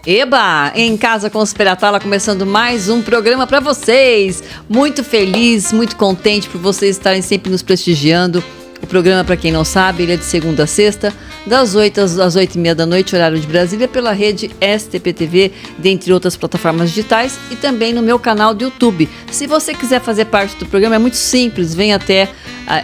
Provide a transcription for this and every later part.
Eba! Em Casa com os Peratala, começando mais um programa para vocês. Muito feliz, muito contente por vocês estarem sempre nos prestigiando. O programa, para quem não sabe, ele é de segunda a sexta, das 8 às 8h30 da noite, horário de Brasília, pela rede STPTV, dentre outras plataformas digitais, e também no meu canal do YouTube. Se você quiser fazer parte do programa, é muito simples,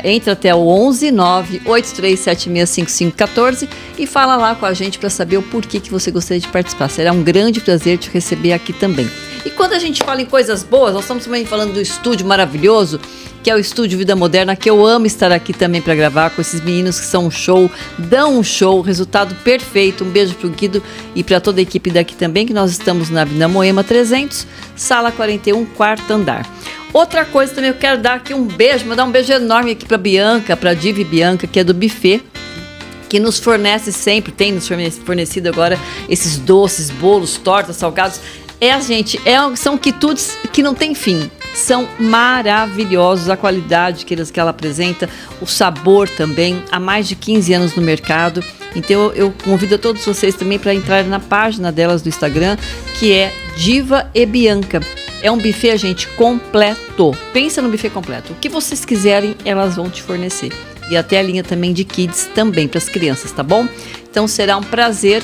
entra até o 11 98376 5514 e fala lá com a gente para saber o porquê que você gostaria de participar. Será um grande prazer te receber aqui também. E quando a gente fala em coisas boas, nós estamos também falando do estúdio maravilhoso, que é o Estúdio Vida Moderna, que eu amo estar aqui também para gravar com esses meninos que são um show, dão um show, resultado perfeito. Um beijo pro Guido e para toda a equipe daqui também, que nós estamos na Avenida Moema 300, sala 41, quarto andar. Outra coisa também, eu quero dar aqui um beijo, mandar um beijo enorme aqui para Bianca, para Diva e Bianca, que é do buffet, que nos fornece sempre, tem nos fornecido agora esses doces, bolos, tortas, salgados. São quitutes que não tem fim. São maravilhosos, a qualidade que ela apresenta, o sabor também, há mais de 15 anos no mercado. Então eu convido a todos vocês também para entrar na página delas do Instagram, que é Diva e Bianca. É um buffet, gente, completo. Pensa no buffet completo. O que vocês quiserem, elas vão te fornecer. E até a linha também de kids também para as crianças, tá bom? Então será um prazer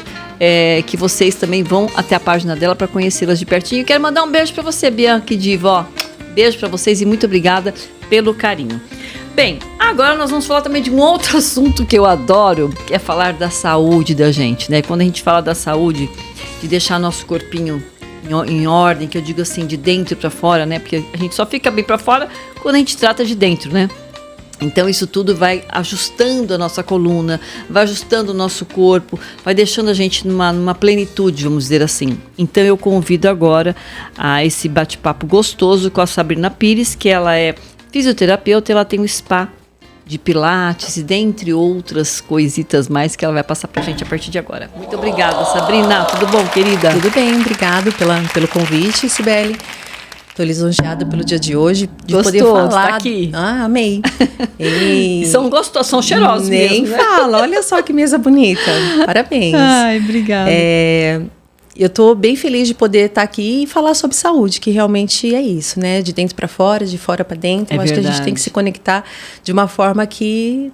que vocês também vão até a página dela para conhecê-las de pertinho. Quero mandar um beijo para você, Bianca e Diva, ó. Beijo para vocês e muito obrigada pelo carinho. Bem, agora nós vamos falar também de um outro assunto que eu adoro, que é falar da saúde da gente, né? Quando a gente fala da saúde, de deixar nosso corpinho em ordem, que eu digo assim, de dentro para fora, né? Porque a gente só fica bem para fora quando a gente trata de dentro, né? Então isso tudo vai ajustando a nossa coluna, vai ajustando o nosso corpo, vai deixando a gente numa plenitude, vamos dizer assim. Então eu convido agora a esse bate-papo gostoso com a Sabrina Pires, que ela é fisioterapeuta, ela tem um spa de pilates e dentre outras coisitas mais que ela vai passar pra gente a partir de agora. Muito obrigada, Sabrina. Tudo bom, querida? Tudo bem, obrigado pelo convite, Sibeli. Estou lisonjeada pelo dia de hoje, de Gostou, poder falar. Tá aqui. Amei. São gostosos, são cheirosos nem mesmo. Nem fala, olha só que mesa bonita. Parabéns. Ai, obrigada. Eu estou bem feliz de poder estar aqui e falar sobre saúde, que realmente é isso, né? De dentro para fora, de fora para dentro. Eu acho que a gente tem que se conectar de uma forma que,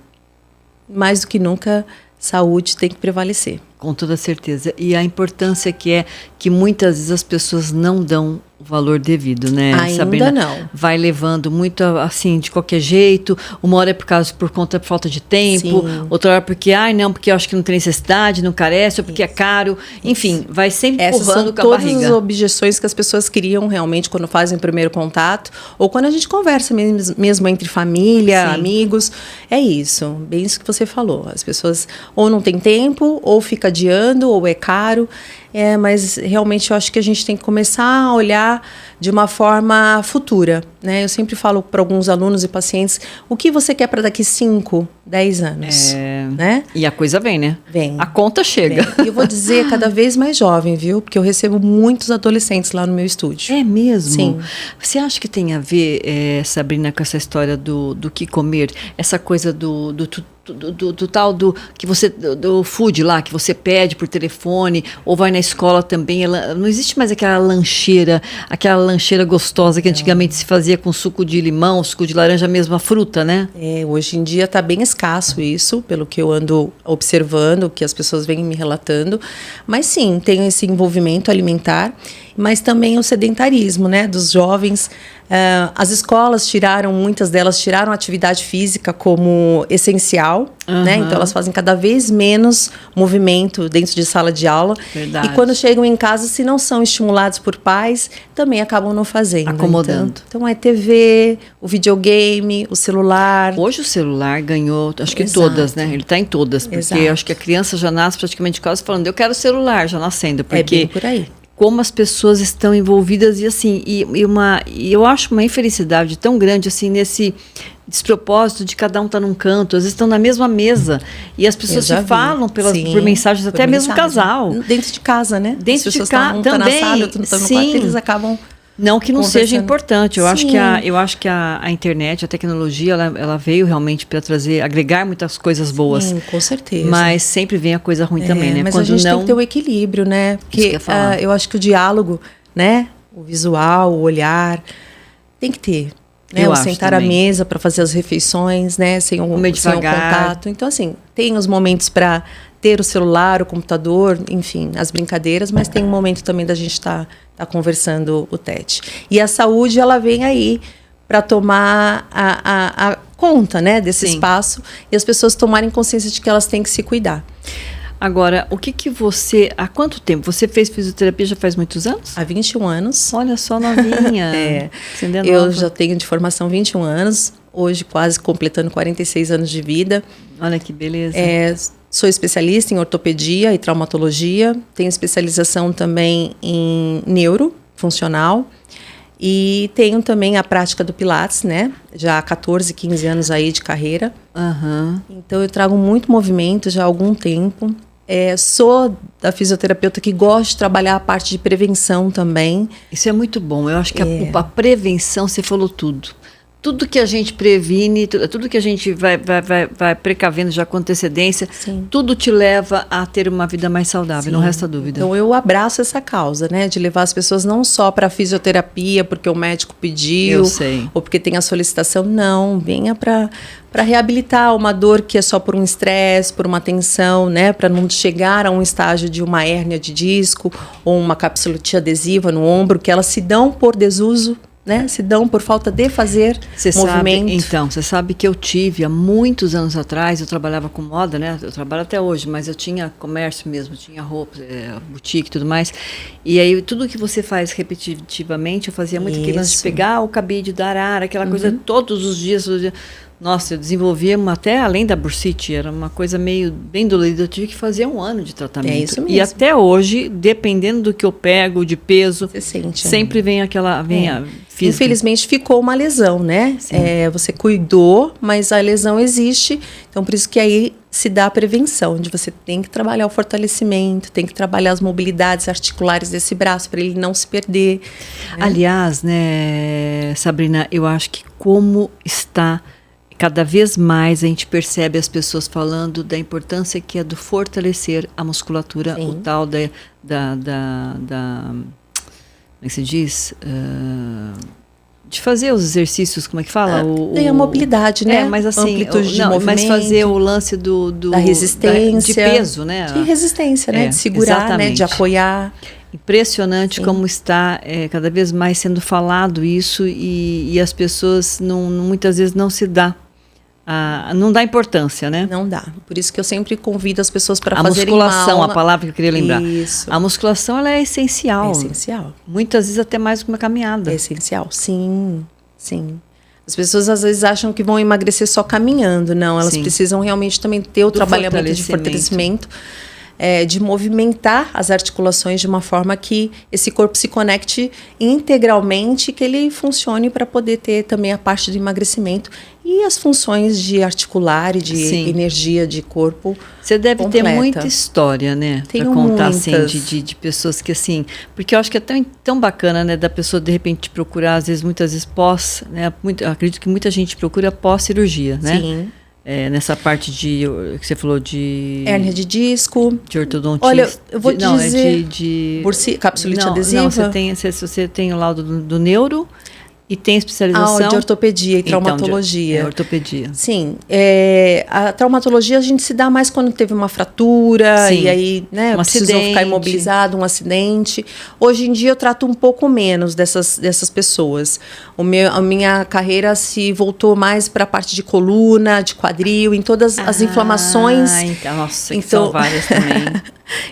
mais do que nunca, saúde tem que prevalecer. Com toda certeza. E a importância que muitas vezes as pessoas não dão o valor devido, né, ainda Sabrina? Não. Vai levando muito assim, de qualquer jeito. Uma hora é por conta de falta de tempo. Sim. Outra hora porque eu acho que não tem necessidade, não carece, ou porque é caro. Enfim, vai sempre empurrando com a barriga. Essas são todas as objeções que as pessoas criam realmente quando fazem o primeiro contato. Ou quando a gente conversa mesmo entre família, sim, amigos. É isso, bem isso que você falou. As pessoas ou não têm tempo, ou fica adiando, ou é caro. Mas realmente eu acho que a gente tem que começar a olhar de uma forma futura, né? Eu sempre falo para alguns alunos e pacientes, o que você quer para daqui 5, 10 anos? Né? E a coisa vem, né? Vem. A conta chega. Vem. E eu vou dizer, cada vez mais jovem, viu? Porque eu recebo muitos adolescentes lá no meu estúdio. É mesmo? Sim. Você acha que tem a ver, Sabrina, com essa história do que comer? Essa coisa do tal do food lá, que você pede por telefone, ou vai na escola também, não existe mais aquela lancheira gostosa que antigamente se fazia com suco de limão, suco de laranja, mesmo a fruta, né? Hoje em dia está bem escasso isso, pelo que eu ando observando, que as pessoas vêm me relatando, mas sim, tem esse envolvimento alimentar, mas também o sedentarismo, né, dos jovens. As escolas muitas delas tiraram a atividade física como essencial, né? Então elas fazem cada vez menos movimento dentro de sala de aula. Verdade. E quando chegam em casa, se não são estimulados por pais, também acabam não fazendo. Acomodando. Então é TV, o videogame, o celular. Hoje o celular ganhou, acho que Exato. Todas, né? Ele está em todas, porque Exato. acho que a criança já nasce praticamente de casa falando, eu quero celular, já nascendo, porque é bem por aí. Como as pessoas estão envolvidas e assim, e eu acho uma infelicidade tão grande assim nesse despropósito de cada um estar num canto, às vezes estão na mesma mesa e as pessoas se falam por mensagens, até mesmo casal. Dentro de casa, né? Dentro de casa também. Um tá na sala, outro tá no quarto, eles acabam Não que não seja importante. Eu acho que a internet, a tecnologia, ela veio realmente para agregar muitas coisas boas. Sim, com certeza. Mas sempre vem a coisa ruim também, né? Mas a gente tem que ter o equilíbrio, né? Porque eu acho que o diálogo, né? O visual, o olhar, tem que ter. Né? O sentar à mesa para fazer as refeições, né? Sem o contato. Então, assim, tem os momentos para ter o celular, o computador, enfim, as brincadeiras, mas tem um momento também da gente estar conversando o tete. E a saúde, ela vem aí para tomar a conta, né, desse espaço e as pessoas tomarem consciência de que elas têm que se cuidar. Agora, há quanto tempo? Você fez fisioterapia já faz muitos anos? Há 21 anos. Olha só, novinha. Eu já tenho de formação 21 anos, hoje quase completando 46 anos de vida. Olha que beleza. Sou especialista em ortopedia e traumatologia, tenho especialização também em neurofuncional e tenho também a prática do Pilates, né? Já há 14, 15 anos aí de carreira. Então eu trago muito movimento já há algum tempo. Sou da fisioterapeuta que gosta de trabalhar a parte de prevenção também. Isso é muito bom. Eu acho que a prevenção, você falou tudo. Tudo que a gente previne, tudo que a gente vai precavendo já com antecedência, tudo te leva a ter uma vida mais saudável, não resta dúvida. Então eu abraço essa causa, né? De levar as pessoas não só para a fisioterapia, porque o médico pediu, ou porque tem a solicitação, não. Venha para reabilitar uma dor que é só por um estresse, por uma tensão, né? Para não chegar a um estágio de uma hérnia de disco ou uma capsulite adesiva no ombro, que elas se dão por desuso. Né? Se dão por falta de fazer movimento. Você sabe que eu tive, há muitos anos atrás, eu trabalhava com moda, né? Eu trabalho até hoje, mas eu tinha comércio mesmo, tinha roupa, boutique e tudo mais. E aí, tudo que você faz repetitivamente, eu fazia muito aquele lance de pegar o cabide, dar ar, aquela coisa todos os dias. Nossa, eu desenvolvia até além da bursite, era uma coisa bem dolorida. Eu tive que fazer 1 ano de tratamento. É isso mesmo. E até hoje, dependendo do que eu pego, de peso, você sente, sempre vem a física. Infelizmente ficou uma lesão, né? Você cuidou, mas a lesão existe. Então, por isso que aí se dá a prevenção, de você tem que trabalhar o fortalecimento, tem que trabalhar as mobilidades articulares desse braço para ele não se perder. Né? Aliás, né, Sabrina, eu acho que como está... Cada vez mais a gente percebe as pessoas falando da importância que é do fortalecer a musculatura, o tal como é que se diz? De fazer os exercícios, como é que fala? Tem a mobilidade, né? Mas assim, amplitude de movimento. Mas fazer o lance da resistência. De peso, né? De resistência, né? De segurar, exatamente. Né? De apoiar. Impressionante como está cada vez mais sendo falado isso e as pessoas muitas vezes não se dá. Não dá importância, né? Não dá. Por isso que eu sempre convido as pessoas para fazerem uma musculação, a palavra que eu queria lembrar. Isso. A musculação, ela é essencial. É essencial. Muitas vezes até mais do que uma caminhada. É essencial, sim. As pessoas às vezes acham que vão emagrecer só caminhando. Não, elas precisam realmente também ter o trabalhamento de fortalecimento. De movimentar as articulações de uma forma que esse corpo se conecte integralmente, que ele funcione para poder ter também a parte do emagrecimento e as funções de articular e de energia de corpo. Você deve completa. Ter muita história, né? Para contar muitas. Assim, de pessoas que assim... Porque eu acho que é tão bacana, né? Da pessoa de repente procurar, muitas vezes pós... Né, acredito que muita gente procura pós-cirurgia, né? Sim. Nessa parte que você falou de... hérnia de disco. De ortodontista. Olha, eu vou dizer... capsulite adesiva. Não, você tem o laudo do neuro e tem especialização... de ortopedia e traumatologia. Ortopedia. Sim. A traumatologia a gente se dá mais quando teve uma fratura e aí, né, precisou ficar imobilizado, um acidente. Hoje em dia eu trato um pouco menos dessas pessoas. A minha carreira se voltou mais para a parte de coluna, de quadril, em todas as inflamações. Então, são várias também.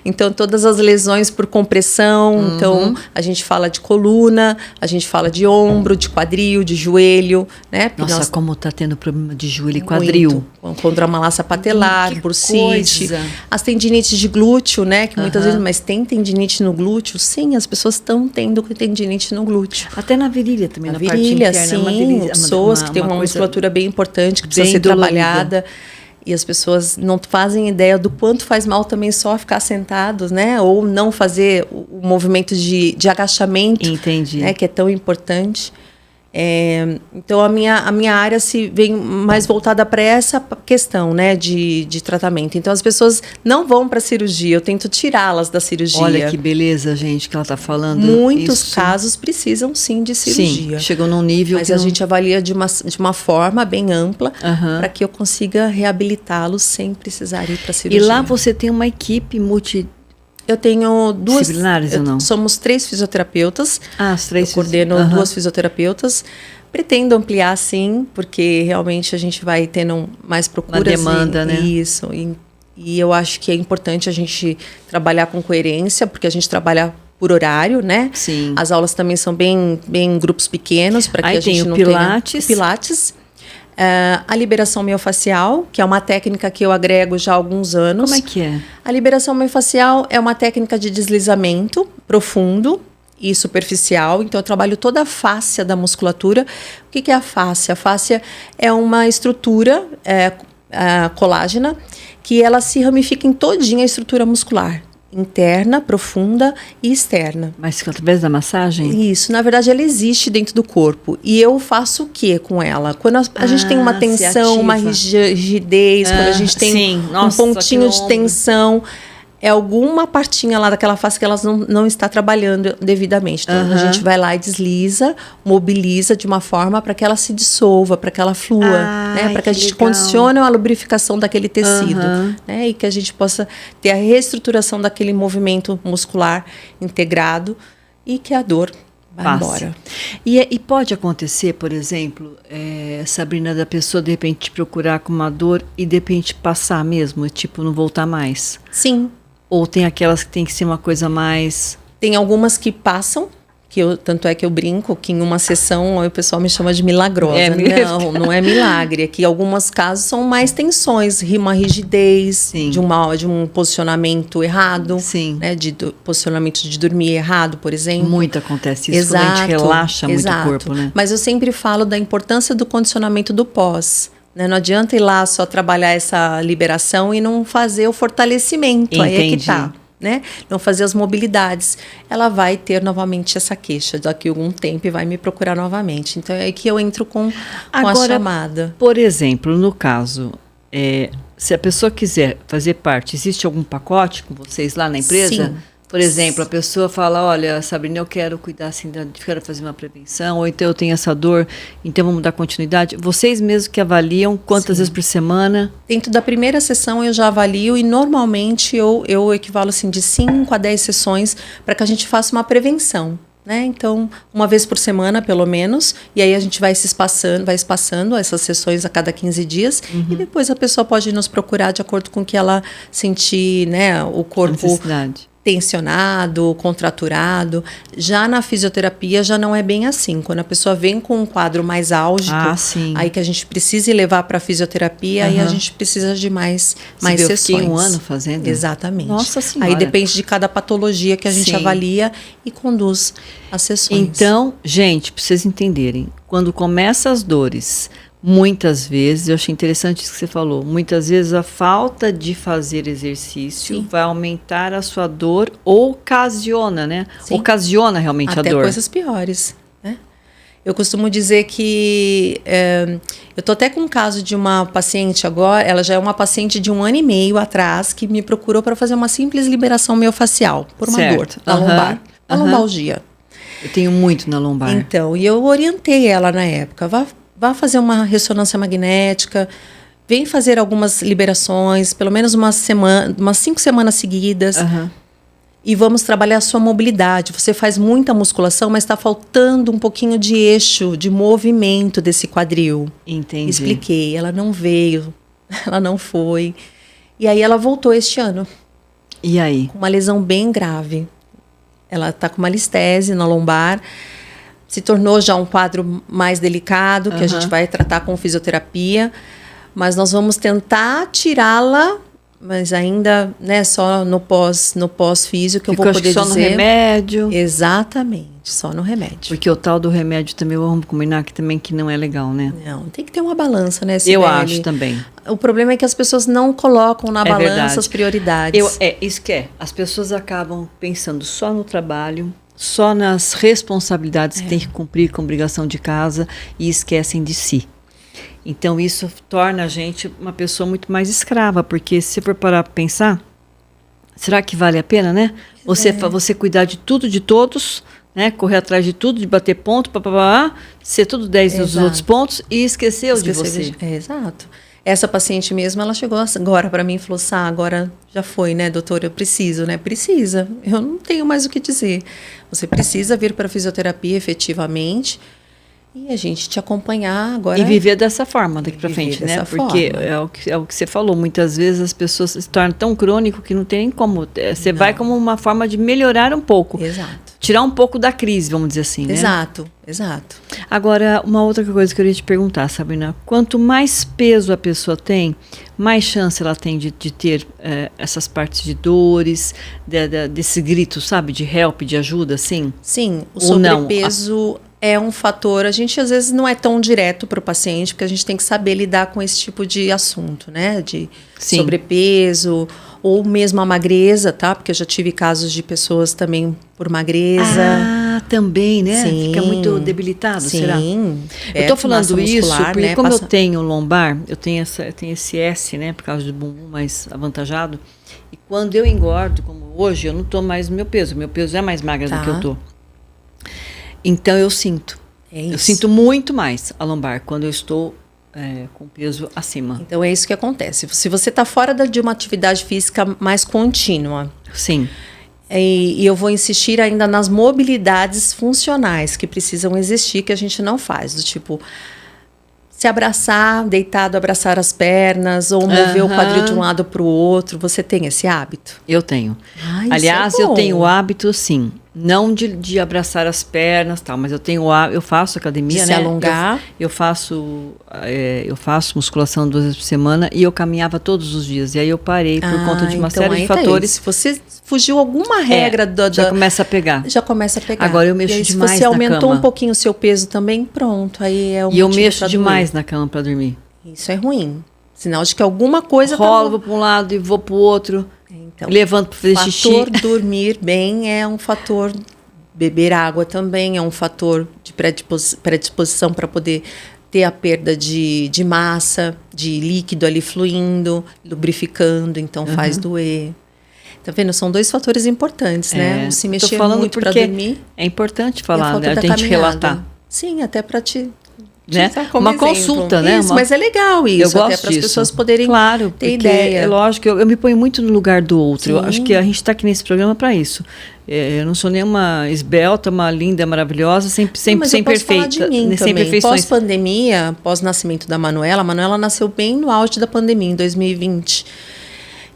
Então, todas as lesões por compressão. Então, a gente fala de coluna, a gente fala de ombro, de quadril, de joelho, né? Nossa, como está tendo problema de joelho e quadril. Condromalácia patelar, bursite. As tendinites de glúteo, né? Que muitas vezes, mas tem tendinite no glúteo? Sim, as pessoas estão tendo tendinite no glúteo. Até na virilha também, na parte virilha, interna. Sim, pessoas que têm uma musculatura bem importante, que precisa ser trabalhada. E as pessoas não fazem ideia do quanto faz mal também só ficar sentados, né? Ou não fazer o movimento de agachamento. Entendi. Né, que é tão importante. Então, a minha área se vem mais voltada para essa questão, né, de tratamento. Então, as pessoas não vão para a cirurgia, eu tento tirá-las da cirurgia. Olha que beleza, gente, que ela está falando. Muitos casos precisam, sim, de cirurgia. Sim, chegou num nível mas a gente avalia de uma forma bem ampla para que eu consiga reabilitá-los sem precisar ir para a cirurgia. E lá você tem uma equipe Eu tenho duas... Disciplinares ou não? Somos 3 fisioterapeutas. As 3 eu coordeno 2 fisioterapeutas. Pretendo ampliar, sim, porque realmente a gente vai tendo mais procuras. Uma demanda, né? Isso. E eu acho que é importante a gente trabalhar com coerência, porque a gente trabalha por horário, né? Sim. As aulas também são bem grupos pequenos, para que a gente não Pilates. tenha... Pilates. A liberação miofascial, que é uma técnica que eu agrego já há alguns anos. Como é que é? A liberação miofascial é uma técnica de deslizamento profundo e superficial. Então, eu trabalho toda a fáscia da musculatura. O que é a fáscia? A fáscia é uma estrutura colágena que ela se ramifica em todinha a estrutura muscular. Interna, profunda e externa. Mas através da massagem? Isso, na verdade ela existe dentro do corpo. E eu faço o que com ela? Quando a gente tem uma tensão, uma rigidez, quando a gente tem um pontinho de tensão, é alguma partinha lá daquela face que elas não está trabalhando devidamente. Então a gente vai lá e desliza, mobiliza de uma forma para que ela se dissolva, para que ela flua, né? Para que a gente condicione a lubrificação daquele tecido, né? E que a gente possa ter a reestruturação daquele movimento muscular integrado e que a dor vai embora. E pode acontecer, por exemplo, Sabrina, da pessoa de repente procurar com uma dor e de repente passar mesmo, tipo não voltar mais? Sim. Ou tem aquelas que tem que ser uma coisa mais... Tem algumas que passam, tanto é que eu brinco que em uma sessão o pessoal me chama de milagrosa. Não é milagre. É que alguns casos são mais tensões, uma rigidez, de um posicionamento errado, né, de posicionamento de dormir errado, por exemplo. Muito acontece isso, quando a gente relaxa muito o corpo, né? Mas eu sempre falo da importância do condicionamento do pós. Né? Não adianta ir lá só trabalhar essa liberação e não fazer o fortalecimento. Entendi. Aí é que tá. Né? Não fazer as mobilidades. Ela vai ter novamente essa queixa daqui a algum tempo e vai me procurar novamente. Então é aí que eu entro com a chamada. Por exemplo, no caso, se a pessoa quiser fazer parte, existe algum pacote com vocês lá na empresa? Sim. Por exemplo, a pessoa fala, olha, Sabrina, eu quero cuidar assim, quero fazer uma prevenção, ou então eu tenho essa dor, então vamos dar continuidade. Vocês mesmos que avaliam quantas vezes por semana? Dentro da primeira sessão eu já avalio e normalmente eu equivalo assim, de 5 a 10 sessões para que a gente faça uma prevenção. Né? Então, uma vez por semana, pelo menos, e aí a gente vai espaçando essas sessões a cada 15 dias, e depois a pessoa pode nos procurar de acordo com o que ela sentir, né, o corpo tensionado, contraturado. Já na fisioterapia já não é bem assim. Quando a pessoa vem com um quadro mais álgico, aí que a gente precisa levar para a fisioterapia, aí a gente precisa de mais sessões. Eu fiquei 1 ano fazendo? Exatamente. Nossa Senhora. Aí depende de cada patologia que a gente avalia e conduz as sessões. Então, gente, para vocês entenderem, quando começam as dores, muitas vezes, eu achei interessante isso que você falou, muitas vezes a falta de fazer exercício vai aumentar a sua dor ou ocasiona, né? Ocasiona realmente a dor. Até coisas piores, né? Eu costumo dizer que... eu tô até com um caso de uma paciente agora, ela já é uma paciente de 1 ano e meio atrás, que me procurou para fazer uma simples liberação miofascial, por uma dor na lombar, uma lombalgia. Eu tenho muito na lombar. Então, e eu orientei ela na época, vá fazer uma ressonância magnética, vem fazer algumas liberações, pelo menos umas 5 semanas seguidas, e vamos trabalhar a sua mobilidade. Você faz muita musculação, mas está faltando um pouquinho de eixo, de movimento desse quadril. Entendi. Expliquei, ela não veio, ela não foi. E aí ela voltou este ano. E aí? Com uma lesão bem grave. Ela está com uma listese na lombar, se tornou já um quadro mais delicado, que a gente vai tratar com fisioterapia, mas nós vamos tentar tirá-la mas ainda, né, só no pós-físio que eu vou poder só dizer. No remédio. Exatamente, só no remédio. Porque o tal do remédio também, vamos combinar que também que não é legal, né? Não, tem que ter uma balança, né, Sibeli? Eu acho também. O problema é que as pessoas não colocam na balança verdade. as prioridades. Isso que é. As pessoas acabam pensando só no trabalho, só nas responsabilidades que tem que cumprir com obrigação de casa e esquecem de si. Então, isso torna a gente uma pessoa muito mais escrava, porque se for parar para pensar, será que vale a pena, né? Você cuidar de tudo, de todos, né? Correr atrás de tudo, de bater ponto, ser tudo 10 dos outros pontos e esqueceu de você. Exato. Essa paciente mesmo, ela chegou agora para mim e falou, agora já foi, né, doutora, eu preciso, né? Precisa, eu não tenho mais o que dizer. Você precisa vir para a fisioterapia efetivamente e a gente te acompanhar agora. E viver dessa forma daqui para frente, né? Porque é o que você falou, muitas vezes as pessoas se tornam tão crônico que não tem nem como. Você vai como uma forma de melhorar um pouco. Exato. Tirar um pouco da crise, vamos dizer assim, né? Exato. Agora, uma outra coisa que eu queria te perguntar, Sabrina. Quanto mais peso a pessoa tem, mais chance ela tem de ter essas partes de dores, desse grito, sabe? De help, de ajuda, assim? Sim, o sobrepeso é um fator. A gente, às vezes, não é tão direto para o paciente, porque a gente tem que saber lidar com esse tipo de assunto, né? De sobrepeso, ou mesmo a magreza, tá? Porque eu já tive casos de pessoas também por magreza. Ah, também, né? Sim. Fica muito debilitado, será? Sim. Eu tô falando isso porque né? como eu tenho lombar, eu tenho esse S, né? Por causa do bumbum mais avantajado. E quando eu engordo, como hoje, eu não tô mais no meu peso. Meu peso é mais magro do que eu tô. Então eu sinto. Eu sinto muito mais a lombar quando eu estou com peso acima. Então é isso que acontece. Se você está fora de uma atividade física mais contínua. Sim. E eu vou insistir ainda nas mobilidades funcionais que precisam existir, que a gente não faz. Do tipo, se abraçar, deitado, abraçar as pernas, ou mover o quadril de um lado para o outro. Você tem esse hábito? Eu tenho. Aliás, eu tenho o hábito, sim. Não de abraçar as pernas, tal, mas eu faço academia, de né? Se alongar. Eu faço musculação 2 vezes por semana e eu caminhava todos os dias. E aí eu parei por conta de uma série de fatores. Se você fugiu alguma regra já começa a pegar. Já começa a pegar. Agora eu mexo demais na cama. Se você aumentou um pouquinho o seu peso também, pronto. Aí é o E eu mexo demais na cama para dormir. Isso é ruim. Sinal de que alguma coisa vou para um lado e vou para o outro. Então, levanto para fazer xixi. O fator dormir bem é um fator. Beber água também é um fator de predisposição para poder ter a perda de massa, de líquido ali fluindo, lubrificando, então faz doer. Tá vendo? São 2 fatores importantes, né? Se mexer muito para dormir. É importante falar, né? A gente relatar. Sim, até para te. Né? Uma consulta, né? Mas é legal isso, eu gosto até para as pessoas poderem ter ideia. É lógico, eu me ponho muito no lugar do outro. Eu acho que a gente está aqui nesse programa para isso. Eu não sou nenhuma esbelta, uma linda, maravilhosa, sem perfeita. De mim sem perfeições. Pós-pandemia, pós-nascimento da Manuela, a Manuela nasceu bem no auge da pandemia, em 2020.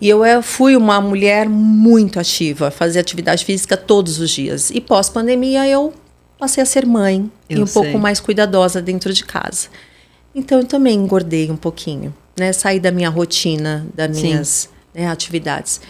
E eu fui uma mulher muito ativa, fazia atividade física todos os dias. E pós-pandemia eu passei a ser mãe e um pouco mais cuidadosa dentro de casa. Então, eu também engordei um pouquinho, né? Saí da minha rotina, das minhas atividades.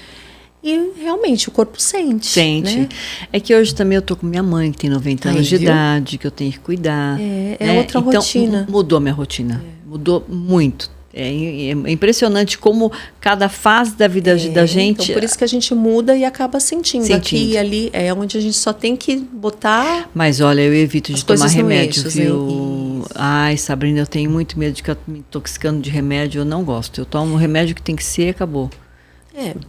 E, realmente, o corpo sente. Né? É que hoje também eu tô com minha mãe, que tem 90 anos de idade, que eu tenho que cuidar. É outra rotina. Mudou a minha rotina. Mudou muito. É impressionante como cada fase da vida da gente... Então, por isso que a gente muda e acaba sentindo. Aqui e ali é onde a gente só tem que botar... Mas olha, eu evito de tomar remédio, viu? Ai, Sabrina, eu tenho muito medo de ficar me intoxicando de remédio. Eu não gosto. Eu tomo um remédio que tem que ser e acabou.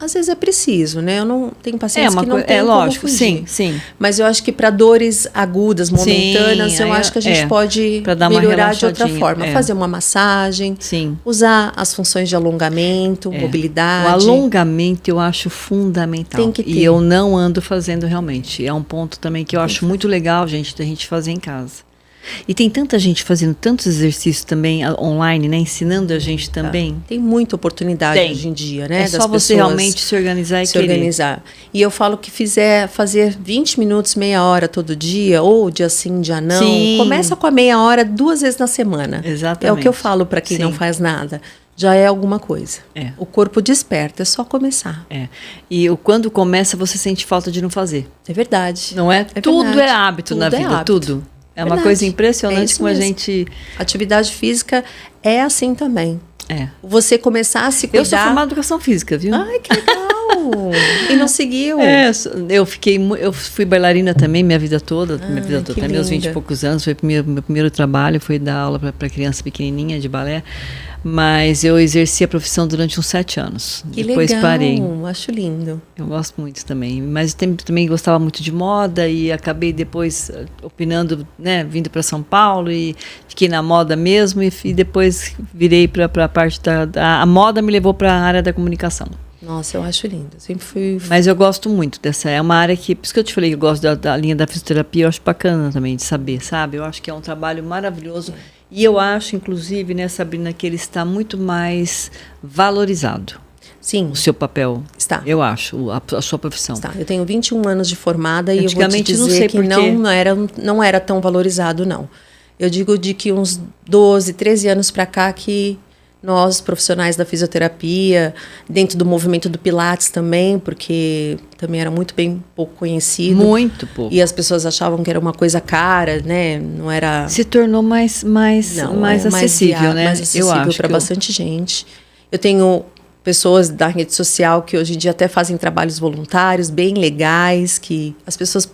Às vezes é preciso, né? Eu não tenho pacientes que não tem lógico, como fugir. sim. Mas eu acho que para dores agudas, momentâneas, eu acho que a gente pode melhorar de outra forma. Fazer uma massagem, usar as funções de alongamento, mobilidade. O alongamento eu acho fundamental. Tem que ter. E eu não ando fazendo realmente. É um ponto também que eu acho muito legal, gente, da gente fazer em casa. E tem tanta gente fazendo tantos exercícios também online, né? Ensinando a gente também. Tem muita oportunidade hoje em dia, né? É só você realmente se organizar e organizar. E eu falo que fazer 20 minutos, meia hora todo dia, ou dia sim, dia não. Começa com a meia hora 2 vezes na semana. Exatamente. É o que eu falo para quem não faz nada. já é alguma coisa. É. O corpo desperta, é só começar. E quando começa, você sente falta de não fazer. É verdade. Não é? Tudo verdade. é hábito na vida, hábito. tudo. É uma Verdade. coisa impressionante como a mesmo. gente... Atividade física é assim também. Você começar a se cuidar... Eu sou formada em educação física, viu? Ai, que legal! E não seguiu? Eu fui bailarina também minha vida toda. Até meus 20 e poucos anos. Foi meu primeiro trabalho, foi dar aula para criança pequenininha de balé. Mas eu exerci a profissão durante uns 7 anos. Que Depois legal, parei. Acho lindo. Eu gosto muito também. Mas eu também gostava muito de moda e acabei depois opinando, né, vindo para São Paulo e fiquei na moda mesmo e depois virei para a parte a moda me levou para a área da comunicação. Nossa, eu acho lindo. Sempre fui... Mas eu gosto muito dessa. É uma área que... Por isso que eu te falei que eu gosto da linha da fisioterapia. Eu acho bacana também de saber, sabe? Eu acho que é um trabalho maravilhoso. E eu acho, inclusive, né, Sabrina, que ele está muito mais valorizado. Sim. O seu papel. Está. Eu acho, a sua profissão. Está. Eu tenho 21 anos de formada e eu vou te dizer não sei que não era tão valorizado, não. Eu digo de que uns 12, 13 anos para cá que nós, profissionais da fisioterapia, dentro do movimento do Pilates também, porque também era muito bem pouco conhecido. Muito pouco. E as pessoas achavam que era uma coisa cara, né? Não era... Se tornou mais acessível, né? Mais acessível para bastante gente. Eu tenho pessoas da rede social que hoje em dia até fazem trabalhos voluntários bem legais, que as pessoas...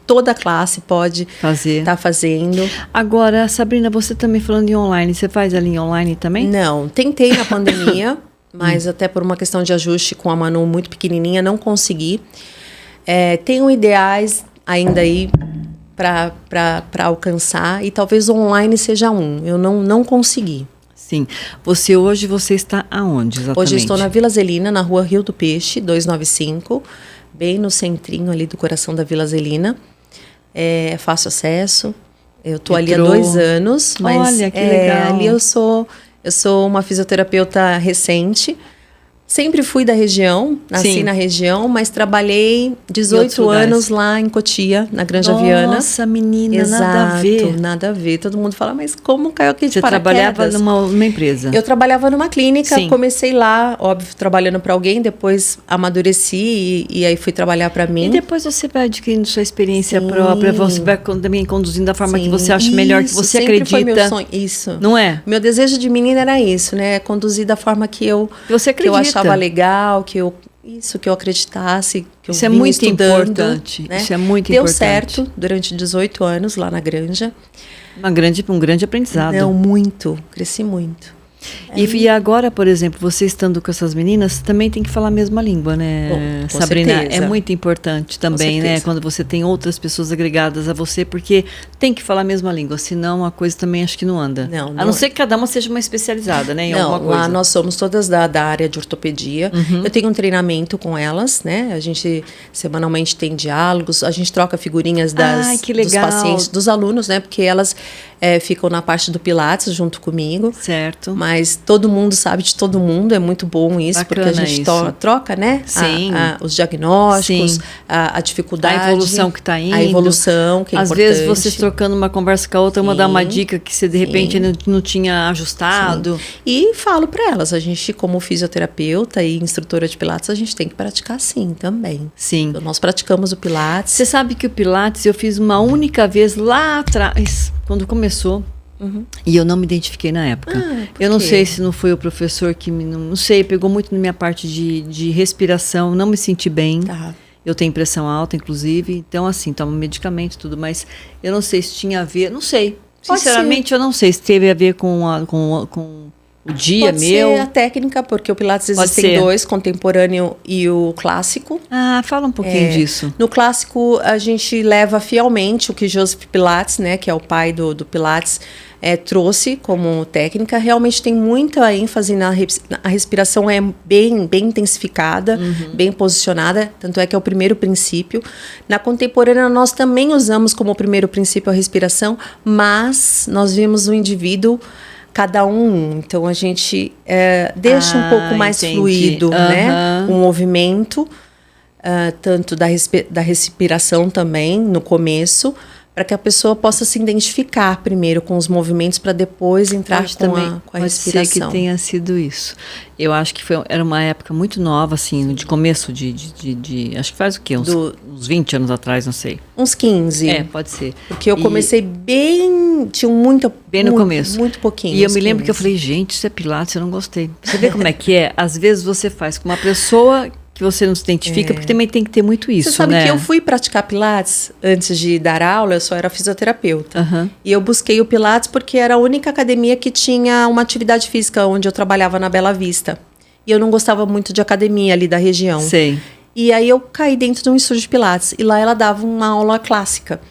Toda a classe pode estar fazendo. Agora, Sabrina, você também falando em online, você faz ali em online também? Não, tentei na pandemia, mas até por uma questão de ajuste com a Manu muito pequenininha, não consegui. Tenho ideais ainda aí para alcançar e talvez online seja um. Eu não consegui. Sim. Hoje você está aonde exatamente? Hoje eu estou na Vila Zelina, na rua Rio do Peixe, 295, bem no centrinho ali do coração da Vila Zelina. É fácil acesso. Eu estou ali há 2 anos, mas olha, que legal. Ali eu sou uma fisioterapeuta recente. Sempre fui da região, nasci na região, mas trabalhei 18 anos lá em Cotia, na Granja Viana. Nossa, menina, Exato, nada a ver. Nada a ver. Todo mundo fala, mas como caiu aqui de paraquedas? Você trabalhava numa empresa? Eu trabalhava numa clínica, Sim. Comecei lá, óbvio, trabalhando para alguém, depois amadureci e aí fui trabalhar para mim. E depois você vai adquirindo sua experiência própria, você vai também conduzindo da forma que você acha melhor, que você acredita. Foi meu sonho. Isso. Não é? Meu desejo de menina era isso, né? Conduzir da forma que eu achava legal, que eu acreditasse, que eu Isso é vinha muito estudando, importante. né? Isso é muito Deu importante. certo durante 18 anos lá na Granja. Um grande aprendizado. Não, muito. Cresci muito. E agora, por exemplo, você estando com essas meninas, também tem que falar a mesma língua, né, Bom, com Sabrina? certeza. É muito importante também, né? Quando você tem outras pessoas agregadas a você, porque tem que falar a mesma língua, senão a coisa também acho que não anda. A não ser que cada uma seja uma especializada, né? Em alguma coisa. Lá nós somos todas da área de ortopedia. Eu tenho um treinamento com elas, né? A gente semanalmente tem diálogos, a gente troca figurinhas dos pacientes, dos alunos, né? Porque elas ficam na parte do Pilates junto comigo. Certo. Mas todo mundo sabe de todo mundo, é muito bom isso, bacana, porque a gente troca, né? Sim. Os diagnósticos, a dificuldade. A evolução que está indo. A evolução, que é Às importante. vezes vocês trocando uma conversa com a outra, uma dá uma dica que você de repente não tinha ajustado. Sim. E falo para elas, a gente como fisioterapeuta e instrutora de Pilates, a gente tem que praticar sim também. Sim. Então, nós praticamos o Pilates. Você sabe que o Pilates eu fiz uma única vez lá atrás, quando começou. E eu não me identifiquei na época. Eu não sei se não foi o professor que não sei, pegou muito na minha parte de respiração, não me senti bem. Tá. Eu tenho pressão alta, inclusive, então assim, tomo medicamento e tudo, mas eu não sei se tinha a ver, não sei. Sinceramente, eu não sei se teve a ver com o dia Pode meu. ser a técnica, porque o Pilates existem 2, contemporâneo e o clássico. Fala um pouquinho disso. No clássico, a gente leva fielmente o que Joseph Pilates, né, que é o pai do Pilates, trouxe como técnica. Realmente tem muita ênfase a respiração é bem intensificada, bem posicionada, tanto é que é o primeiro princípio. Na contemporânea, nós também usamos como primeiro princípio a respiração, mas nós vimos o indivíduo cada um, então a gente deixa um pouco mais fluido, né, o movimento, tanto da respiração também no começo, para que a pessoa possa se identificar primeiro com os movimentos para depois entrar com a respiração. Pode ser que tenha sido isso. Eu acho que era uma época muito nova, assim, de começo acho que faz o quê? Uns 20 anos atrás, não sei. Uns 15. Pode ser. Porque eu comecei tinha bem no começo. Muito pouquinho. E eu me lembro que eu falei, gente, isso é Pilates, eu não gostei. Você vê como é que é? Às vezes você faz com uma pessoa que você não se identifica, porque também tem que ter muito isso, Você sabe né? que eu fui praticar Pilates antes de dar aula, eu só era fisioterapeuta. Uhum. E eu busquei o Pilates porque era a única academia que tinha uma atividade física, onde eu trabalhava na Bela Vista. E eu não gostava muito de academia ali da região. Sei. E aí eu caí dentro de um estúdio de Pilates. E lá ela dava uma aula clássica.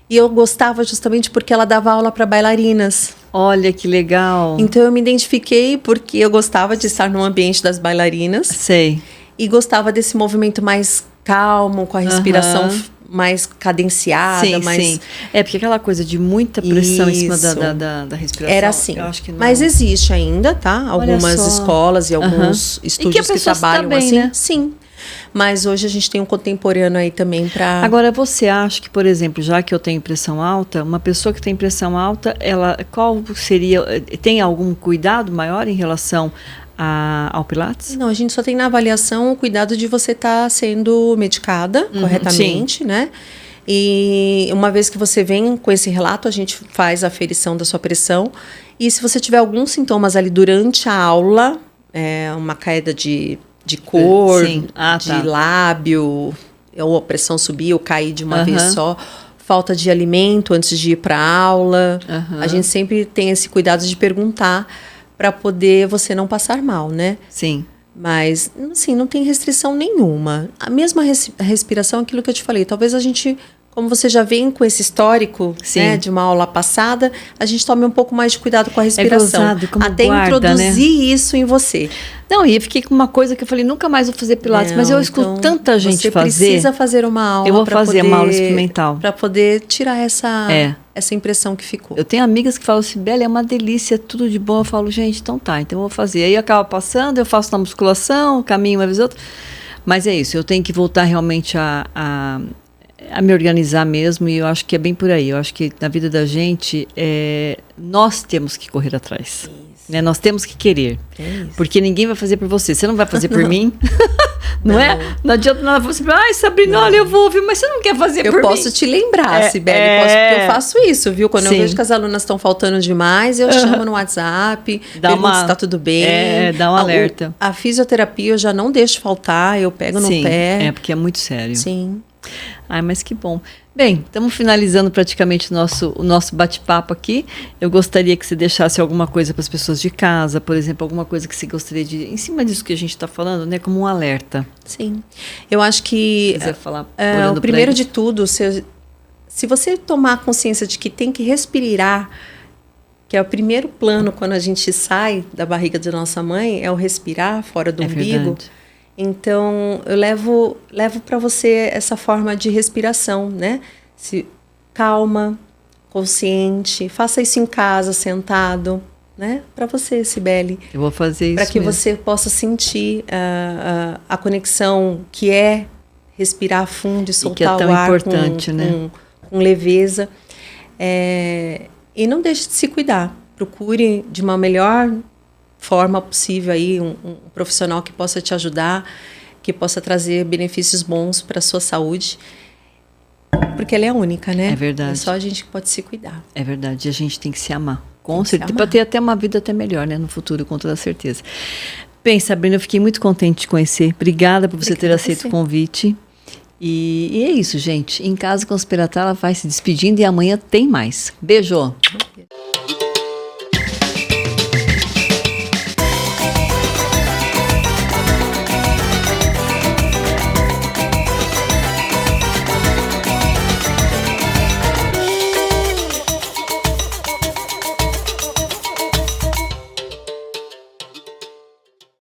E eu gostava justamente porque ela dava aula para bailarinas. Olha que legal. Então eu me identifiquei porque eu gostava de estar no ambiente das bailarinas. Sei. E gostava desse movimento mais calmo, com a respiração mais cadenciada. Sim. É porque aquela coisa de muita pressão em cima da respiração. Era assim. Eu acho que não. Mas existe ainda, tá? Algumas escolas e alguns estúdios que trabalham bem, assim. Né? Sim. Mas hoje a gente tem um contemporâneo aí também para... Agora, você acha que, por exemplo, já que eu tenho pressão alta, uma pessoa que tem pressão alta, qual seria... Tem algum cuidado maior em relação ao Pilates? Não, a gente só tem na avaliação o cuidado de você estar sendo medicada corretamente, sim. né? E uma vez que você vem com esse relato, a gente faz a aferição da sua pressão. E se você tiver alguns sintomas ali durante a aula, uma queda de cor, de lábio, ou a pressão subir ou cair de uma vez só, falta de alimento antes de ir para a aula, a gente sempre tem esse cuidado de perguntar para poder você não passar mal, né? Sim. Mas, assim, não tem restrição nenhuma. A mesma respiração, aquilo que eu te falei, talvez a gente, como você já vem com esse histórico, né, de uma aula passada, a gente tome um pouco mais de cuidado com a respiração. Até introduzir isso em você. Não, e eu fiquei com uma coisa que eu falei, nunca mais vou fazer Pilates, mas eu escuto tanta gente fazer. Você precisa fazer uma aula. Eu vou fazer uma aula experimental. Para poder tirar essa impressão que ficou. Eu tenho amigas que falam assim, Bela, é uma delícia, tudo de bom. Eu falo, gente, então eu vou fazer. Aí acaba passando, eu faço na musculação, caminho uma vez ou outra. Mas é isso, eu tenho que voltar realmente a me organizar mesmo, e eu acho que é bem por aí. Eu acho que na vida da gente, nós temos que correr atrás. Né? Nós temos que querer. Porque ninguém vai fazer por você. Você não vai fazer por mim. Não é? Não adianta nada você falar, ai, Sabrina, olha, eu vou ouvir, mas você não quer fazer por mim. Eu posso te lembrar, Sibeli, porque eu faço isso, viu? Quando eu vejo que as alunas estão faltando demais, eu chamo no WhatsApp, pergunto se tá tudo bem. Dá um alerta. A fisioterapia eu já não deixo faltar, eu pego no pé. Porque é muito sério. Sim. Ai, mas que bom. Bem, estamos finalizando praticamente o nosso bate-papo aqui. Eu gostaria que você deixasse alguma coisa para as pessoas de casa, por exemplo, alguma coisa que você gostaria de, em cima disso que a gente está falando, né, como um alerta. Sim. Eu acho que quiser falar, o primeiro de tudo, se você tomar consciência de que tem que respirar, que é o primeiro plano quando a gente sai da barriga da nossa mãe, é o respirar fora do umbigo. Verdade. Então, eu levo para você essa forma de respiração, né? Calma, consciente, faça isso em casa, sentado, né? Para você, Sibeli. Eu vou fazer isso para que você possa sentir a conexão que é respirar fundo e soltar o ar importante, né? com leveza. E não deixe de se cuidar. Procure de uma melhor forma possível aí um profissional que possa te ajudar, que possa trazer benefícios bons para a sua saúde, porque ela é única, né? É verdade. É só a gente que pode se cuidar. É verdade, e a gente tem que se amar, com certeza, para ter até uma vida até melhor, né, no futuro, com toda certeza. Bem, Sabrina, eu fiquei muito contente de te conhecer. Obrigada por você ter aceito o convite. E é isso, gente. Em Casa com Inspiratal, ela vai se despedindo e amanhã tem mais. Beijo!